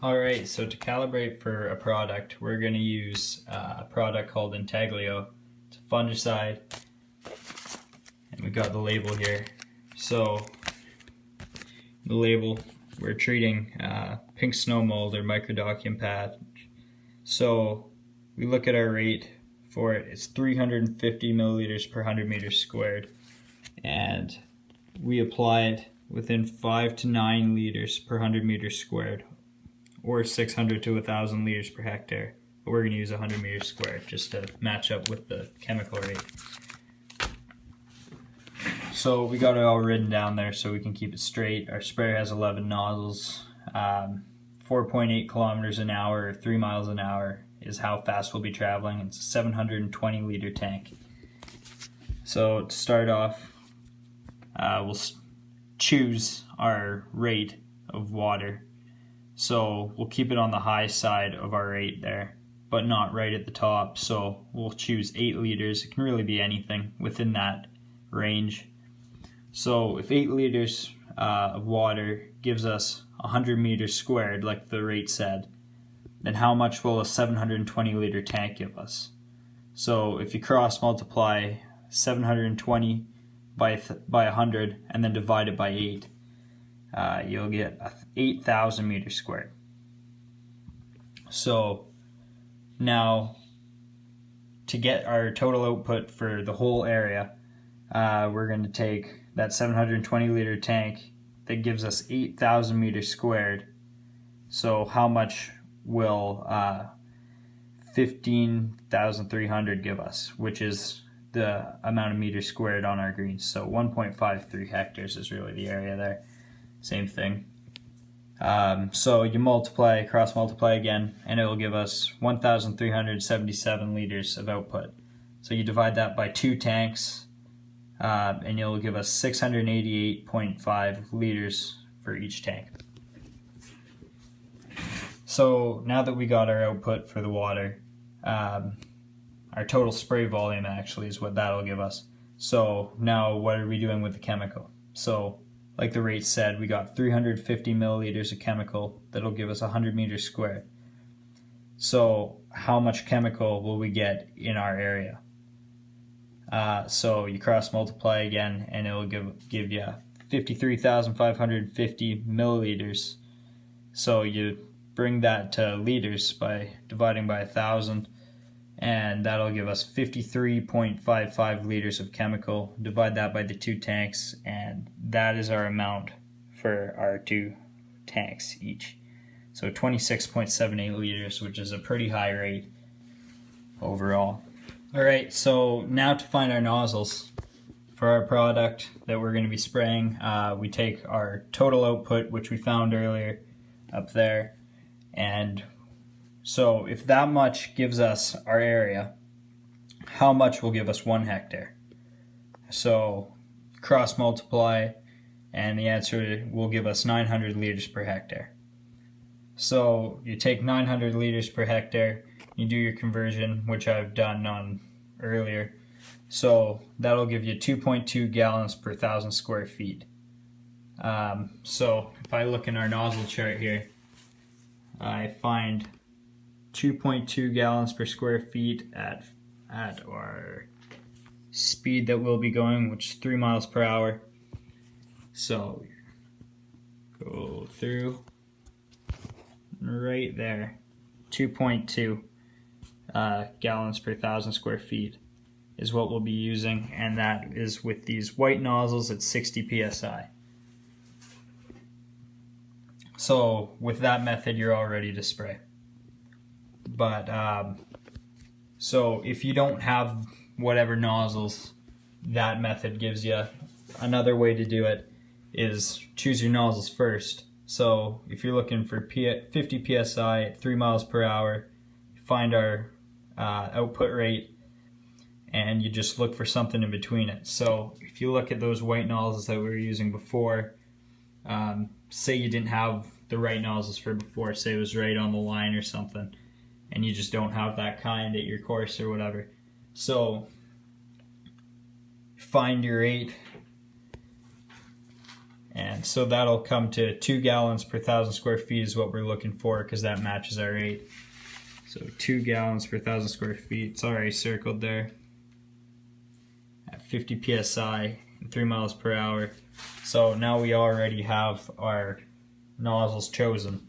Alright, so to calibrate for a product, we're going to use a product called Intaglio. It's a fungicide, and we got the label here. So, the label, we're treating pink snow mold or microdochium patch. So, we look at our rate for it, it's 350 milliliters per 100 meters squared. And we apply it within 5 to 9 liters per 100 meters squared, or 600 to 1,000 liters per hectare. But we're going to use 100 meters squared just to match up with the chemical rate. So we got it all written down there so we can keep it straight. Our sprayer has 11 nozzles. 4.8 kilometers an hour or 3 miles an hour is how fast we'll be traveling. It's a 720 liter tank. So to start off, we'll choose our rate of water. So we'll keep it on the high side of our rate there, but not right at the top. So we'll choose 8 liters. It can really be anything within that range. So if 8 liters of water gives us 100 meters squared, like the rate said, then how much will a 720 liter tank give us? So if you cross multiply 720 by 100 and then divide it by 8, you'll get 8,000 meters squared. So now to get our total output for the whole area, we're going to take that 720 liter tank that gives us 8,000 meters squared. So how much will 15,300 give us, which is the amount of meters squared on our greens. So 1.53 hectares is really the area there. Same thing. So you multiply, cross multiply again, and it will give us 1,377 liters of output. So you divide that by 2 tanks, and it'll give us 688.5 liters for each tank. So now that we got our output for the water, our total spray volume actually is what that'll give us. So now what are we doing with the chemical? So like the rate said, we got 350 milliliters of chemical that'll give us 100 meters squared. So how much chemical will we get in our area? So you cross multiply again and it'll give you 53,550 milliliters. So you bring that to liters by dividing by 1,000, and that'll give us 53.55 liters of chemical. Divide that by the 2 tanks, and that is our amount for our 2 tanks each. So 26.78 liters, which is a pretty high rate overall. Alright, so now to find our nozzles for our product that we're going to be spraying, we take our total output, which we found earlier up there, and so if that much gives us our area, how much will give us 1 hectare? So cross multiply, and the answer will give us 900 liters per hectare. So you take 900 liters per hectare, you do your conversion, which I've done on earlier. So that'll give you 2.2 gallons per 1,000 square feet. So if I look in our nozzle chart here, I find 2.2 gallons per square feet at our speed that we'll be going, which is 3 miles per hour. So go through right there, 2.2 gallons per 1,000 square feet is what we'll be using, and that is with these white nozzles at 60 psi. So with that method, you're all ready to spray. But so if you don't have whatever nozzles that method gives you, another way to do it is choose your nozzles first. So if you're looking for 50 psi at 3 miles per hour, find our output rate, and you just look for something in between it. So if you look at those white nozzles that we were using before, say you didn't have the right nozzles for before, say it was right on the line or something, and you just don't have that kind at your course or whatever. So find your rate And so that'll come to 2 gallons per 1,000 square feet is what we're looking for, because that matches our rate. So 2 gallons per 1,000 square feet, it's already circled there, at 50 psi and 3 miles per hour. So now we already have our nozzles chosen.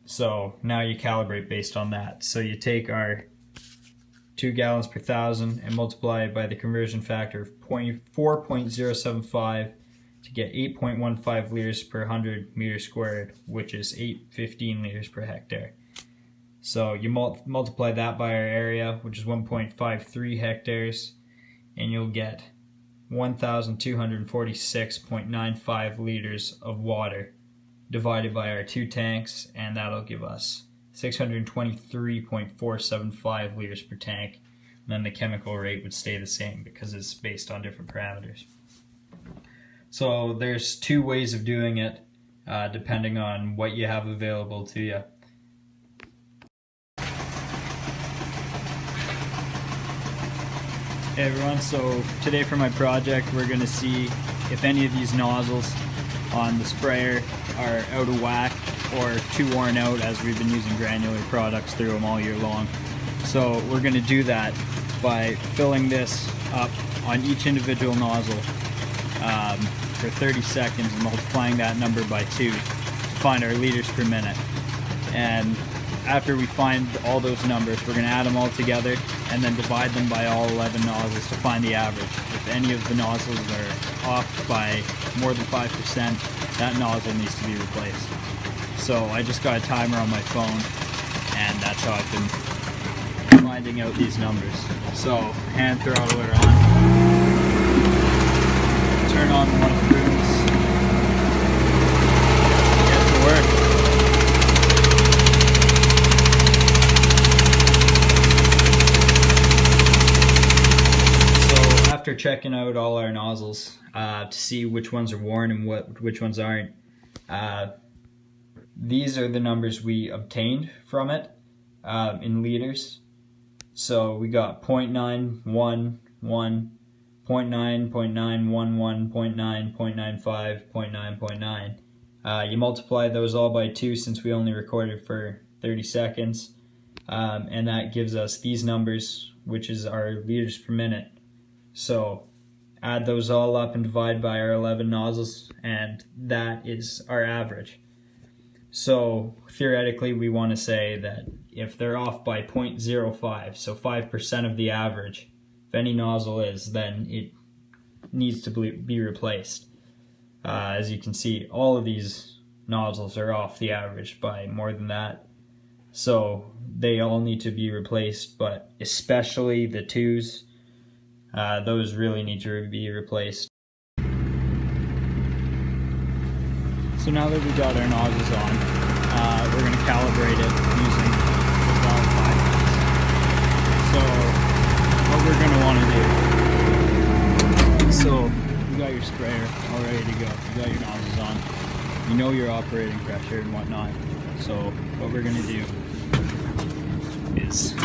So now you calibrate based on that. So you take our 2 gallons per 1,000 and multiply it by the conversion factor of 4.075 to get 8.15 liters per 100 meters squared, which is 815 liters per hectare. So you multiply that by our area, which is 1.53 hectares, and you'll get 1,246.95 liters of water divided by our 2 tanks, and that'll give us 623.475 liters per tank. And then the chemical rate would stay the same because it's based on different parameters. So there's 2 ways of doing it, depending on what you have available to you. Hey everyone, so today for my project we're going to see if any of these nozzles on the sprayer are out of whack or too worn out, as we've been using granular products through them all year long. So we're going to do that by filling this up on each individual nozzle for 30 seconds and multiplying that number by 2 to find our liters per minute. And after we find all those numbers, we're going to add them all together and then divide them by all 11 nozzles to find the average. If any of the nozzles are off by more than 5%, that nozzle needs to be replaced. So I just got a timer on my phone, and that's how I've been finding out these numbers. So hand throttler on, turn on one of the booms, get to work. After checking out all our nozzles to see which ones are worn and which ones aren't, these are the numbers we obtained from it in liters. So we got 0.911, 0.9, 0.911, 0.9, 0.95, 0.9. You multiply those all by 2 since we only recorded for 30 seconds, and that gives us these numbers, which is our liters per minute. So add those all up and divide by our 11 nozzles, and that is our average. So theoretically we want to say that if they're off by 0.05, so 5% of the average, if any nozzle is, then it needs to be replaced. As you can see, all of these nozzles are off the average by more than that. So they all need to be replaced, but especially the 2s. Those really need to be replaced. So now that we got our nozzles on, we're going to calibrate it using the valve bias. So what we're going to want to do, so you got your sprayer all ready to go, you got your nozzles on, you know your operating pressure and whatnot. So what we're going to do is